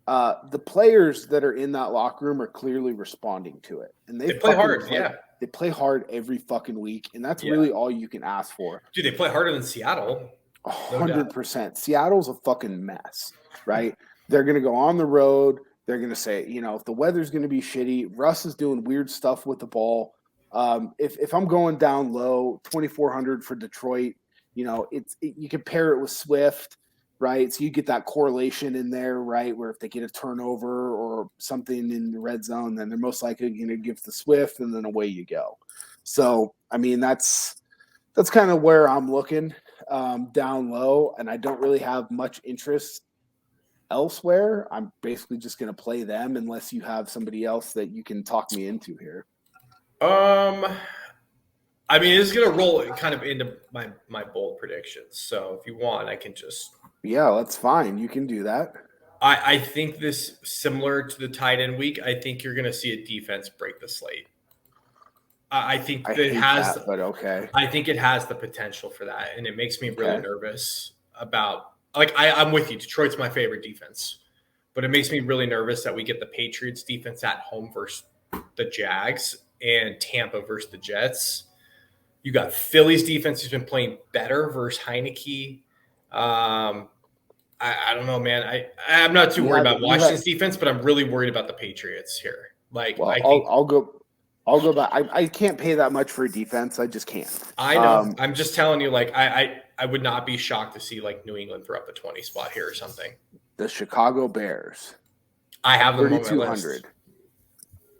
The players that are in that locker room are clearly responding to it. And they play hard, yeah. They play hard every fucking week, and that's really all you can ask for. Dude, they play harder than Seattle. 100%. Seattle's a fucking mess, right? They're going to go on the road. They're going to say, if the weather's going to be shitty, Russ is doing weird stuff with the ball. If I'm going down low, 2,400 for Detroit, you can pair it with Swift, right? So you get that correlation in there, right? Where if they get a turnover or something in the red zone, then they're most likely going to give the Swift, and then away you go. So, I mean, that's kind of where I'm looking down low, and I don't really have much interest elsewhere. I'm basically just going to play them unless you have somebody else that you can talk me into here. I mean, it's going to roll kind of into my bold predictions. So if you want, I can just. Yeah, that's fine. You can do that. I think this, similar to the tight end week, I think you're going to see a defense break the slate. I think it has, but okay. I think it has the potential for that, and it makes me really nervous about. Like I'm with you. Detroit's my favorite defense, but it makes me really nervous that we get the Patriots defense at home versus the Jags and Tampa versus the Jets. You got Philly's defense who's been playing better versus Heineke. I don't know, man. I'm not too worried about Washington's defense, but I'm really worried about the Patriots here. Like, well, I'll go back. I can't pay that much for a defense. I just can't. I know. I'm just telling you, like, I would not be shocked to see like New England throw up a 20 spot here or something. The Chicago Bears. I have them 3,200.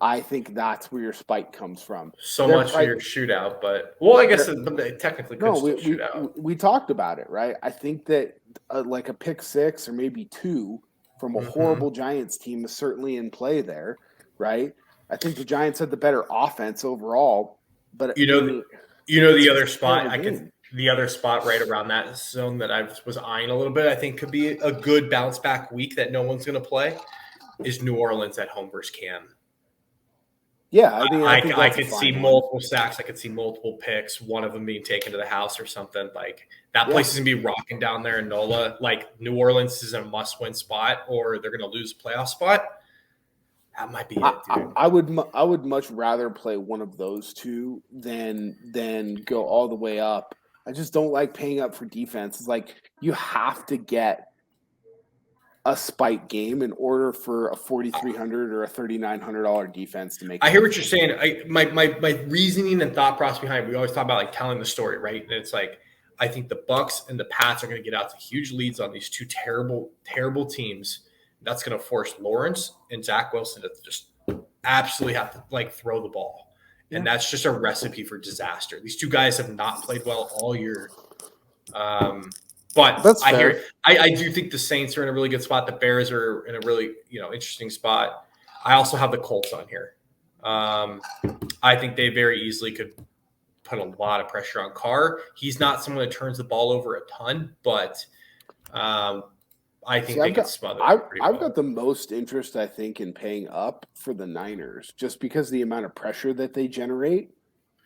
I think that's where your spike comes from. So much for your shootout, but I guess it technically could still shoot out. We talked about it, right? I think that like a pick 6 or maybe 2 from a horrible Giants team is certainly in play there, right? I think the Giants had the better offense overall, but the other spot the other spot right around that zone that I was eyeing a little bit, I think could be a good bounce back week that no one's going to play is New Orleans at home versus Cam. Yeah, I think I could see multiple sacks. I could see multiple picks, one of them being taken to the house or something. Like that place is going to be rocking down there in NOLA. Like New Orleans is a must-win spot or they're going to lose a playoff spot. That might be it, dude. I would much rather play one of those two than go all the way up. I just don't like paying up for defense. It's like you have to get a spike game in order for a $4,300 or a $3,900 defense to make. I hear what you're saying. My reasoning and thought process behind it, we always talk about like telling the story, right? And it's like I think the Bucs and the Pats are going to get out to huge leads on these two terrible teams. That's going to force Lawrence and Zach Wilson to just absolutely have to like throw the ball, and that's just a recipe for disaster. These two guys have not played well all year. But that's I fair. hear I do think the Saints are in a really good spot. The Bears are in a really interesting spot. I also have the Colts on here. I think they very easily could put a lot of pressure on Carr. He's not someone that turns the ball over a ton, but I think they can smother it pretty well. I've got the most interest, I think, in paying up for the Niners just because of the amount of pressure that they generate.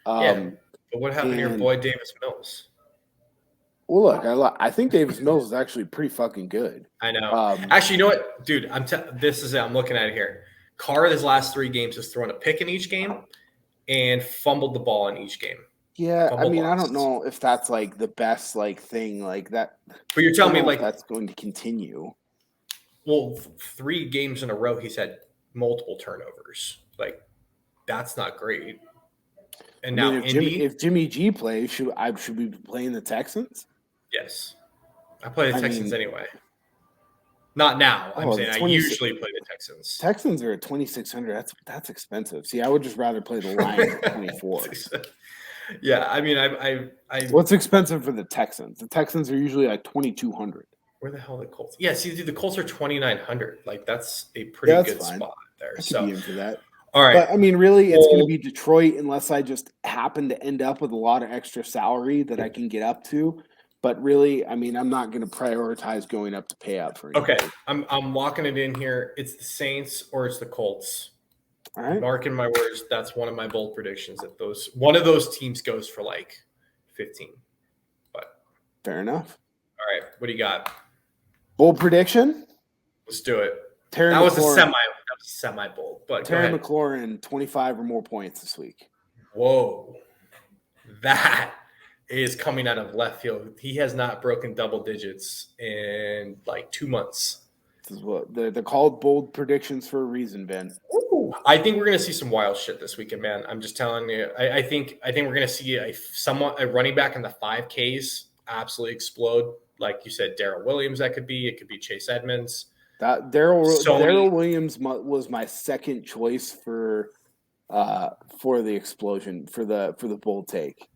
But what happened to your boy Davis Mills? Well, look, I think Davis Mills is actually pretty fucking good. I know. Actually, you know what, dude? This is it. I'm looking at it here. Carr, his last 3 games, has thrown a pick in each game and fumbled the ball in each game. Yeah, I don't know if that's like the best like thing like that. But you're telling me like that's going to continue. Well, 3 games in a row, he's had multiple turnovers. Like that's not great. And now if Jimmy G plays, should we be playing the Texans? Yes. I play the Texans anyway. Not now. I'm saying I usually play the Texans. Texans are at 2,600. That's expensive. See, I would just rather play the Lions at 24. Yeah, I mean, I. What's expensive for the Texans? The Texans are usually like 2,200. Where the hell are the Colts? Yeah, see, dude, the Colts are 2,900. Like that's a pretty good spot there. I could be into that. All right. But, I mean, really, it's going to be Detroit unless I just happen to end up with a lot of extra salary that I can get up to. But really, I mean, I'm not going to prioritize going up to pay up for it. Okay. I'm locking it in here. It's the Saints or it's the Colts. All right. Marking my words, that's one of my bold predictions that one of those teams goes for like 15. But fair enough. All right. What do you got? Bold prediction? Let's do it. That was a semi bold, but Terry McLaurin, 25 or more points this week. Whoa. That is coming out of left field. He has not broken double digits in like 2 months. This is what they're called bold predictions for a reason, Ben. Ooh. I think we're going to see some wild shit this weekend, man. I'm just telling you. I think we're going to see a running back in the 5Ks absolutely explode. Like you said, Darrell Williams. That could be. It could be Chase Edmonds. That Darrell Williams was my second choice for the explosion for the bold take.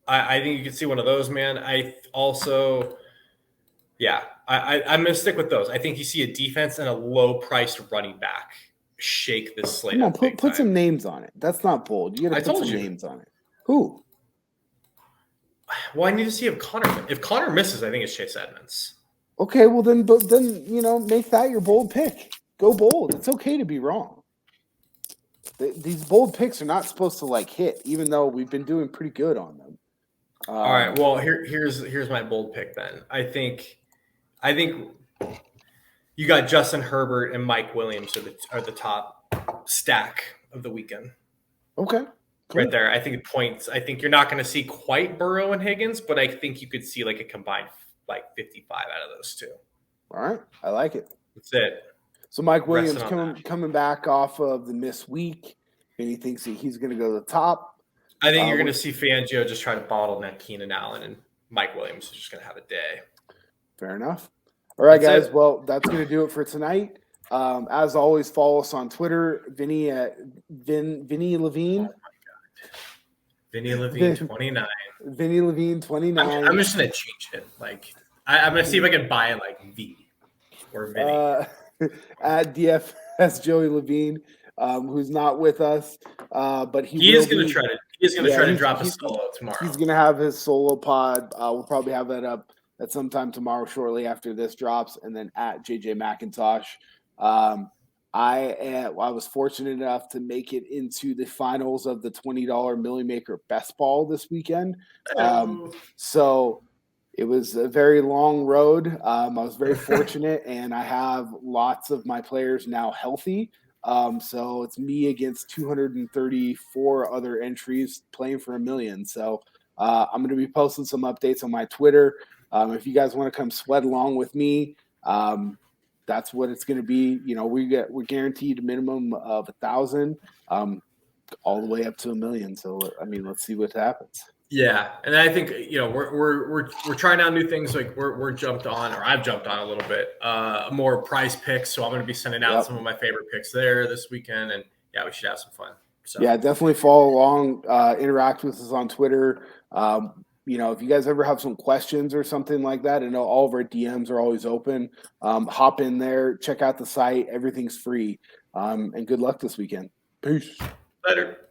I think you can see one of those, man. I also, I'm going to stick with those. I think you see a defense and a low-priced running back shake this slate. Come on, put some names on it. That's not bold. You got to put some names on it. Who? Well, I need to see if Connor misses. I think it's Chase Edmonds. Okay, well then make that your bold pick. Go bold. It's okay to be wrong. These bold picks are not supposed to like hit, even though we've been doing pretty good on them. All right. Well, here's my bold pick then. I think you got Justin Herbert and Mike Williams are the top stack of the weekend. Okay. Cool. Right there. I think points. I think you're not going to see quite Burrow and Higgins, but I think you could see like a combined like 55 out of those two. All right. I like it. That's it. So Mike Williams coming back off of the missed week, and he thinks he's going to go to the top. I think you're going to see Fangio just try to bottleneck Keenan Allen, and Mike Williams is just going to have a day. Fair enough. All right, guys. Well, that's going to do it for tonight. As always, follow us on Twitter, Vinny at Vinny Levine. Vinny Levine 29. Vinny Levine 29. I'm just gonna change it. Like I'm gonna see if I can buy like V or Vinny. At DFS Joey Levine, who's not with us, but he is gonna try to drop a solo tomorrow. He's gonna have his solo pod. We'll probably have that up at some time tomorrow, shortly after this drops, and then at JJ McIntosh. I was fortunate enough to make it into the finals of the $20 Millie Maker Best Ball this weekend. So it was a very long road. I was very fortunate, and I have lots of my players now healthy. So it's me against 234 other entries playing for $1 million. So I'm going to be posting some updates on my Twitter. If you guys want to come sweat along with me, that's what it's going to be. You know, we're guaranteed a minimum of 1,000, all the way up to $1 million. So I mean, let's see what happens. Yeah, and I think we're trying out new things. Like we're jumped on, or I've jumped on a little bit more prize picks. So I'm going to be sending out some of my favorite picks there this weekend, and yeah, we should have some fun. So yeah, definitely follow along, interact with us on Twitter. If you guys ever have some questions or something like that, I know all of our DMs are always open. Hop in there, check out the site. Everything's free. And good luck this weekend. Peace. Later.